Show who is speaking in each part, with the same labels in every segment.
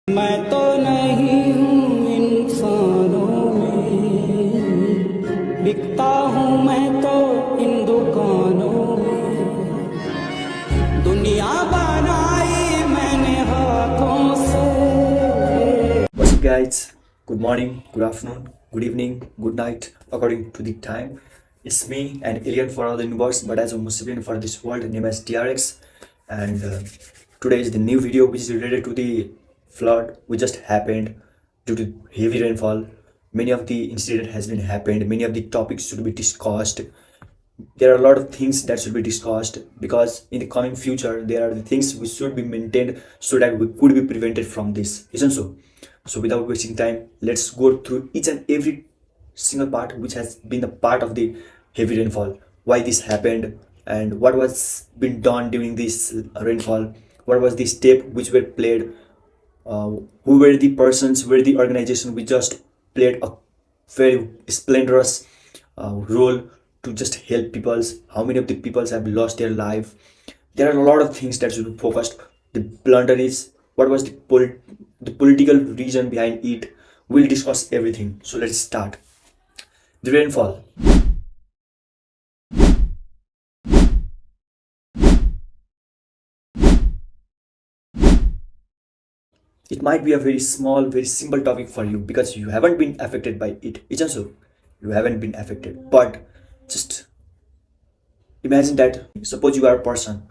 Speaker 1: मैं तो नहीं हूँ इंसानों में, बिकता हूँ मैं तो इन दुकानों में, दुनिया बनाई मैंने हाथों से।
Speaker 2: What's up, guys? Good morning, good afternoon, good evening, good night, according to the time. It's me, an alien for other universe, but as a Muslim for this world, named as DRX. And today is the new video which is related to the flood which just happened due to heavy rainfall. Many of the incident has been happened. Many of the topics should be discussed. There are a lot of things that should be discussed because in the coming future there are the things which should be maintained so that we could be prevented from this, isn't so without wasting time, let's go through each and every single part which has been the part of the heavy rainfall, why this happened, and what was been done during this rainfall, what was the step which were played, uh, who were the persons, were the organization which just played a very splendorous role to just help peoples, how many of the peoples have lost their life. There are a lot of things that should be focused. The blunder is what was the political reason behind it. We'll discuss everything, so let's start. The rainfall. It might be a very small, very simple topic for you because you haven't been affected by it. It's also you haven't been affected, but just imagine that suppose you are a person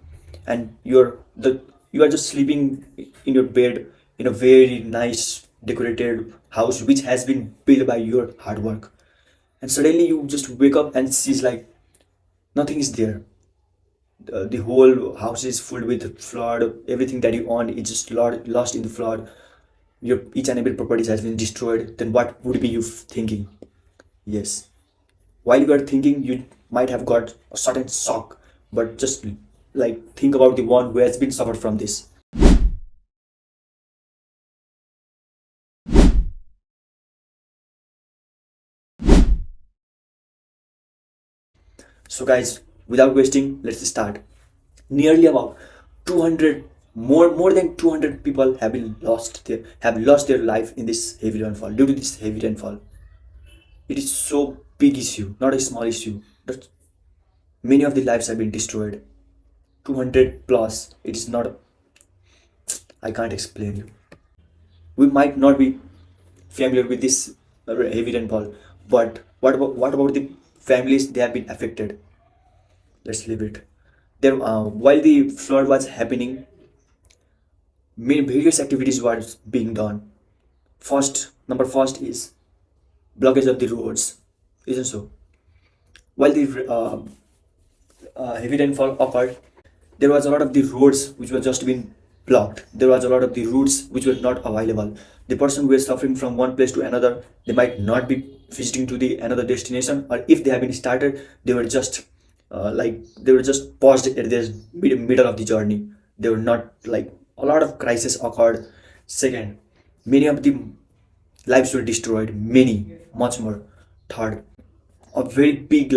Speaker 2: and you are just sleeping in your bed in a very nice decorated house which has been built by your hard work, and suddenly you just wake up and sees like nothing is there. The whole house is full with flood. Everything that you own is just lost in the flood. Your each and every property has been destroyed. Then what would be you thinking? Yes, while you are thinking, you might have got a certain shock, but just like think about the one who has been suffered from this. So guys, without wasting, let's start. Nearly about 200, more than 200 people have lost their life in this heavy rainfall. Due to this heavy rainfall, it is so big issue, not a small issue. That many of the lives have been destroyed. 200 plus. It is not. I can't explain you. We might not be familiar with this heavy rainfall, but what about the families they have been affected? Let's leave it there. While the flood was happening, many various activities were being done. First is blockage of the roads, isn't so? While the heavy rainfall occurred, there was a lot of the roads which were just being blocked. There was a lot of the routes which were not available. The person who is suffering from one place to another, they might not be visiting to the another destination, or if they have been started, they were just they were just paused at the middle of the journey. They were not like a lot of crisis occurred. Second, many of the lives were destroyed. Many, much more. Third, a very big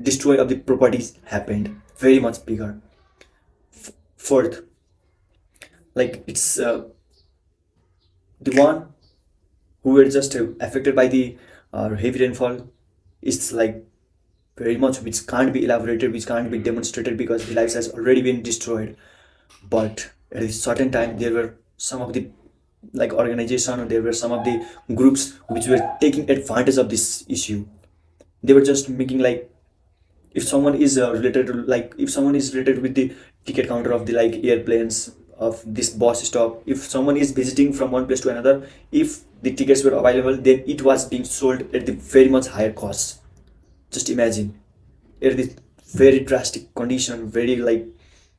Speaker 2: destroy of the properties happened, very much bigger. Fourth, it's the one who were just affected by the heavy rainfall is like very much which can't be elaborated, which can't be demonstrated because the lives has already been destroyed. But at a certain time there were some of the organization, or there were some of the groups which were taking advantage of this issue. They were just making like, if someone is related to if someone is related with the ticket counter of the airplanes of this bus stop, if someone is visiting from one place to another, if the tickets were available, then it was being sold at the very much higher cost. Just imagine, at the very drastic condition, very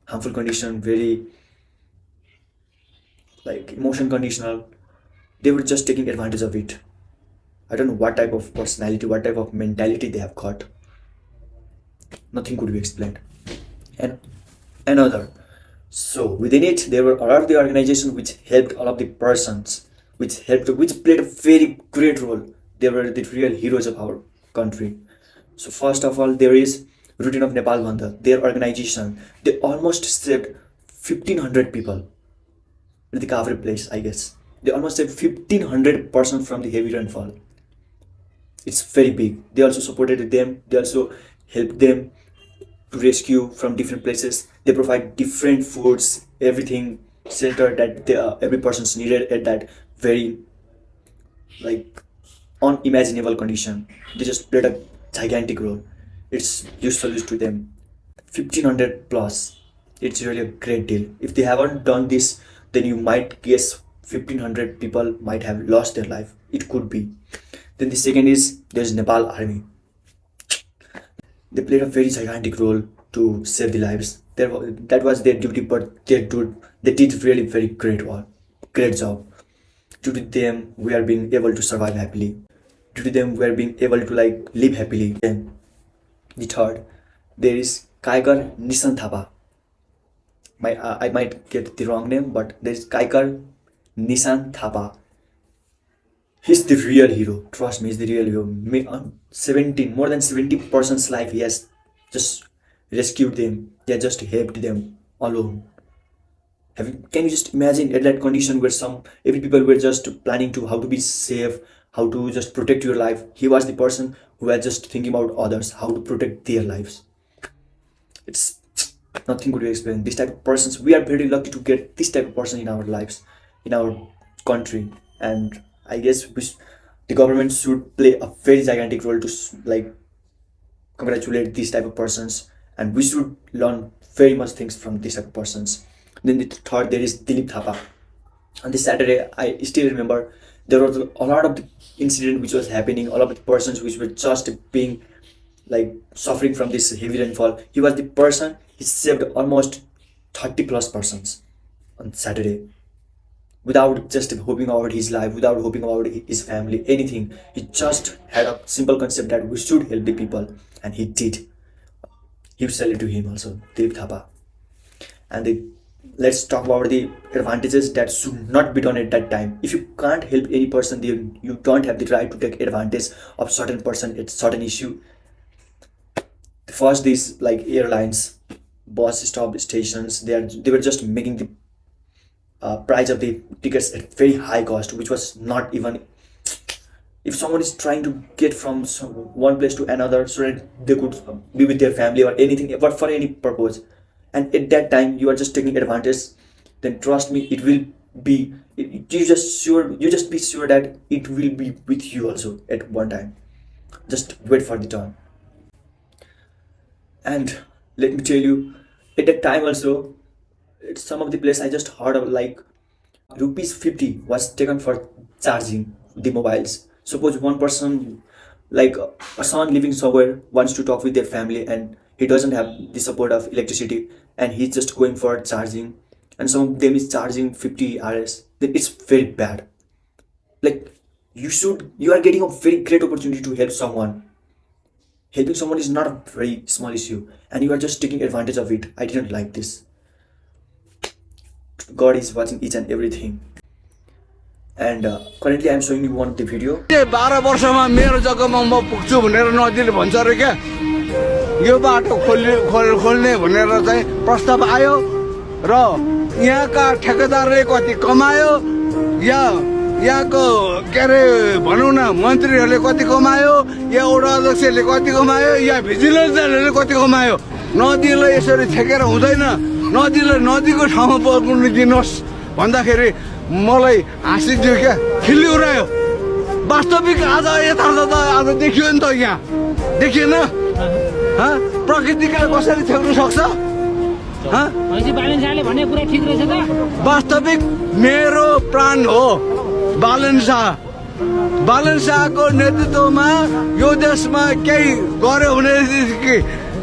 Speaker 2: harmful condition, very emotion conditional, they were just taking advantage of it. I don't know what type of personality, what type of mentality they have got. Nothing could be explained. And another, so within it there were a lot of the organization which helped all of the persons, which played a very great role. They were the real heroes of our country. So first of all, there is routine of Nepal Bandha, their organization. They almost saved 1500 people. the Kavri place, I guess. They almost saved 1500% from the heavy rainfall. It's very big. They also supported them. They also helped them to rescue from different places. They provide different foods, everything, shelter that every person's needed at that very like unimaginable condition. They just played a gigantic role. It's useful to them. 1500 plus. It's really a great deal. If they haven't done this, then you might guess 1500 people might have lost their life. It could be. Then the second is there's Nepal army. They played a very gigantic role to save the lives. That was their duty, but they did really very great job. Due to them, we are being able to survive happily. Due to them, we are being able to live happily. Then the third, there is Kaikar Nisan Thapa. I might get the wrong name, but there is Kaikar Nisan Thapa. He's the real hero. Trust me, he's the real hero. More than 70%'s life he has just rescued them. He has just helped them alone. Can you just imagine at that condition where every people were just planning to how to be safe, how to just protect your life. He was the person who was just thinking about others, how to protect their lives. It's nothing good to explain. This type of persons, we are very lucky to get this type of person in our lives, in our country, and I guess the government should play a very gigantic role to congratulate these type of persons, and we should learn very much things from these type of persons. Then the third, there is Dilip Thapa. On this Saturday, I still remember there was a lot of the incident which was happening, all of the persons which were just being suffering from this heavy rainfall. He was the person, he saved almost 30 plus persons on Saturday. Without just hoping about his life, without hoping about his family, anything. He just had a simple concept that we should help the people, and he did. Huge salute to him also, Dilip Thapa. And let's talk about the advantages that should not be done at that time. If you can't help any person, then you don't have the right to take advantage of certain person at certain issue. The first is airlines, bus stop stations. They were just making the price of the tickets at very high cost, which was not even. If someone is trying to get from one place to another so that they could be with their family or anything, but for any purpose, and at that time you are just taking advantage, then trust me, it will be. You just be sure that it will be with you also at one time. Just wait for the turn. And let me tell you, at that time also, it's some of the place I just heard of rupees 50 was taken for charging the mobiles. Suppose one person, a son living somewhere, wants to talk with their family and he doesn't have the support of electricity and he's just going for charging, and some of them is charging 50 RS, then it's very bad. You are getting a very great opportunity to help someone. Helping someone is not a very small issue, and you are just taking advantage of it. I didn't like this. God is watching each and everything. And currently I am showing you one of the video.
Speaker 3: 12 वर्षमा मेरो जग्गामा म पुग्छु भनेर नदीले भन्छ रे क्या, यो बाटो खोल्ने भनेर चाहिँ प्रस्ताव आयो र यहाँका ठेकेदारले कति कमायो, यहाँको के अरे भनौँ न मन्त्रीहरूले कति कमायो, या वडा अध्यक्षले कति कमायो, या भिजिलेन्सहरूले कति कमायो। नदीलाई यसरी ठेकेर हुँदैन, नदीको ठाउँमा पुग्नु दिनुहोस् भन्दाखेरि मलाई हाँसिदियो क्या, खिल्ली उडायो। वास्तविक आज यथार्थ आज देखियो नि त, यहाँ देखिएन? प्रकृतिले कसरी ठेक्नु सक्छ? वास्तविक मेरो प्राण हो बालन शाहको नेतृत्वमा यो देशमा केही गर्यो भनेदेखि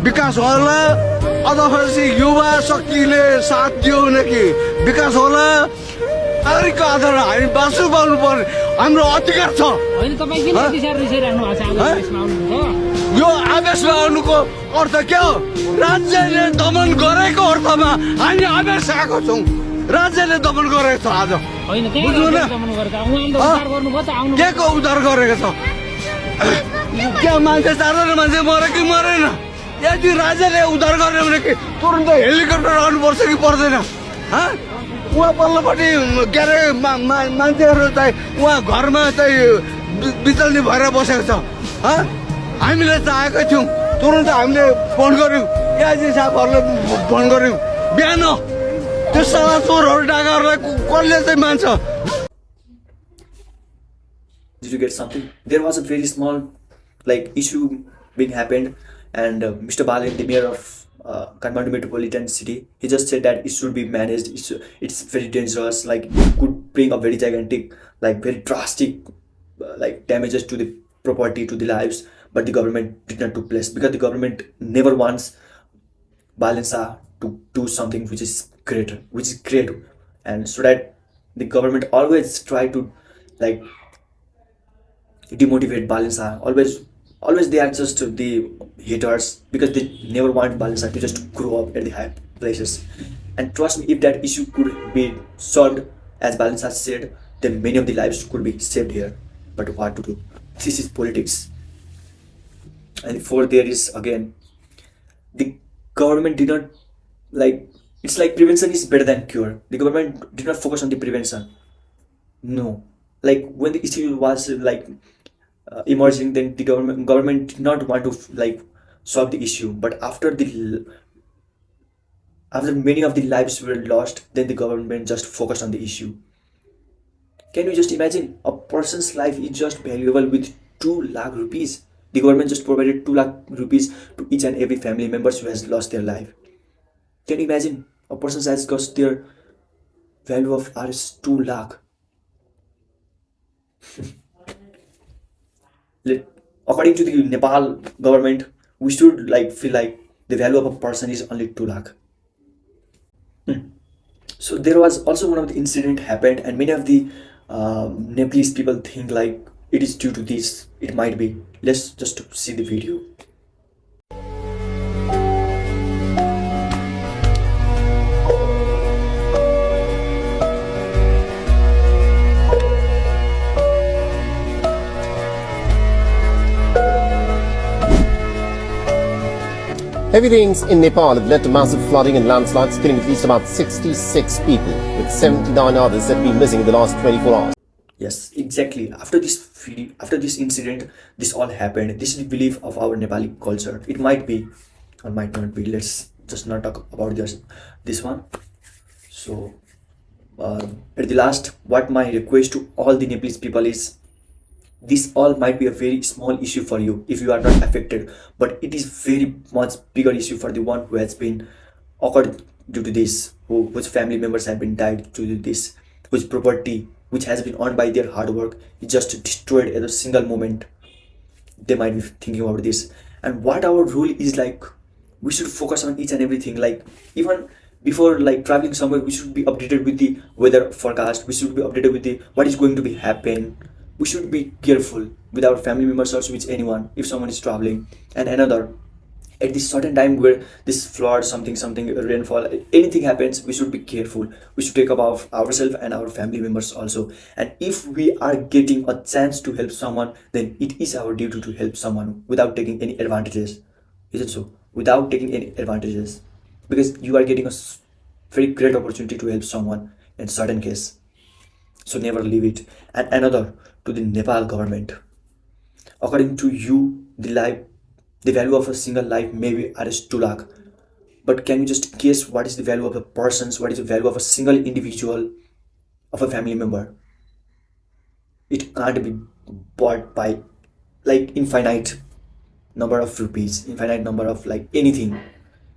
Speaker 3: विकास होला, अथवा युवा शक्तिले साथ दियो भने कि विकास होला। नागरिकको आधारमा हामी बाँच्नु पाउनु पर्ने हाम्रो अधिकार छ। यो आवेशमा आउनुको अर्थ के हो? राज्यले दमन गरेको अर्थमा हामी आवेश आएको छौँ। राज्यले दमन गरेको छ आज, बुझ्नु न? के को उद्धार गरेको छ? क्या मान्छे 4 मान्छे मरे कि मरेन? यदि राज्यले उद्धार गर्यो भने कि तुरन्त हेलिकप्टर आउनुपर्छ कि पर्दैन? उहाँ पल्लोपट्टि के अरे मान्छेहरू चाहिँ उहाँ घरमा चाहिँ बिचल्नी भएर बसेको छ। हामीले चाहेकै थियौँ, तुरन्त हामीले फोन गऱ्यौँ, एआइजी साहबहरूलाई फोन गऱ्यौँ बिहान। त्यो साला चोरहरू डाकाहरूलाई कसले चाहिँ मान्छ?
Speaker 2: Did you get something? There was a very small issue being happened, and Mr. Balin, the mayor of Kathmandu metropolitan city, he just said that it should be managed. It's very dangerous. It could bring a very gigantic, very drastic, damages to the property, to the lives. But the government did not took place because the government never wants Balin Shah to do something which is great, and so that the government always try to demotivate Balin Shah. Always they are just the haters because they never want Balin Shah to just grow up at the high places. And trust me, if that issue could be solved as Balin Shah said, then many of the lives could be saved here. But what to do? This is politics. And for there is again, the government did not it's like prevention is better than cure. The government did not focus on the prevention. No, when the issue was emerging, then the government did not want to solve the issue. But after many of the lives were lost, then the government just focused on the issue. Can you just imagine, a person's life is just valuable with 2 lakh rupees? The government just provided 2 lakh rupees to each and every family members who has lost their life. Can you imagine, a person has got their value of Rs 2 lakh? According to the Nepal government, we should feel like the value of a person is only 2 lakh. So there was also one of the incident happened, and many of the Nepalese people think it is due to this. It might be. Let's just see the video.
Speaker 4: Heavy rains in Nepal have led to massive flooding and landslides, killing at least about 66 people, with 79 others that have been missing in the last 24 hours.
Speaker 2: Yes, exactly. After this incident, this all happened. This is the belief of our Nepali culture. It might be or might not be. Let's just not talk about this one. So, at the last, what my request to all the Nepalese people is, this all might be a very small issue for you if you are not affected, but it is very much bigger issue for the one who has been occurred due to this, whose family members have been died due to this, whose property which has been earned by their hard work is just destroyed at a single moment. They might be thinking about this. And what our rule is, we should focus on each and everything. Even before traveling somewhere, we should be updated with the weather forecast. We should be updated with the what is going to be happen. We should be careful with our family members, also with anyone, if someone is traveling. And another, at this certain time where this flood, something, rainfall, anything happens, we should be careful. We should take care of ourselves and our family members also. And if we are getting a chance to help someone, then it is our duty to help someone without taking any advantages. Is it so? Without taking any advantages. Because you are getting a very great opportunity to help someone in certain case. So never leave it. And another, to the Nepal government, according to you, the value of a single life may be Rs 2 lakh, but can you just guess what is the value of a person's, what is the value of a single individual, of a family member? It can't be bought by infinite number of rupees, infinite number of anything.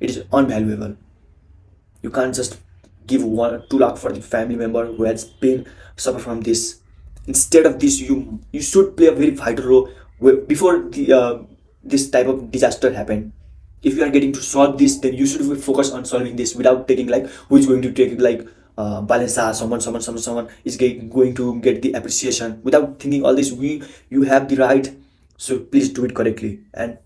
Speaker 2: It is unvaluable. You can't just give 2 lakh for the family member who has been suffer from this. Instead of this, you should play a very vital role before this type of disaster happened. If you are getting to solve this, then you should focus on solving this without taking who is going to take Balin Shah, someone is going to get the appreciation. Without thinking all this, you have the right, so please do it correctly. And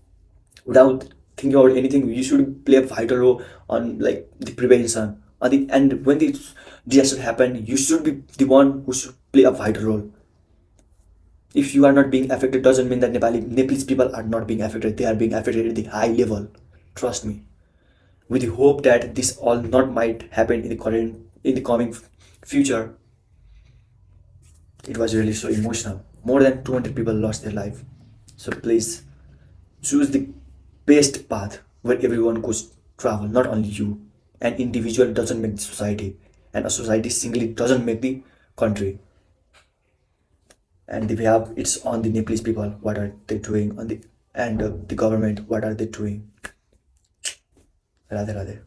Speaker 2: without thinking about anything, you should play a vital role on the prevention. And when the disaster happened, you should be the one who should play a vital role. If you are not being affected, doesn't mean that Nepalese people are not being affected. They are being affected at the high level. Trust me. With the hope that this all not might happen in the coming future. It was really so emotional. More than 200 people lost their life. So please choose the best path where everyone goes travel, not only you. An individual doesn't make the society, and a society singly doesn't make the country. And we have it's on the Nepalese people. What are they doing on the and the government? What are they doing? Radhe Radhe.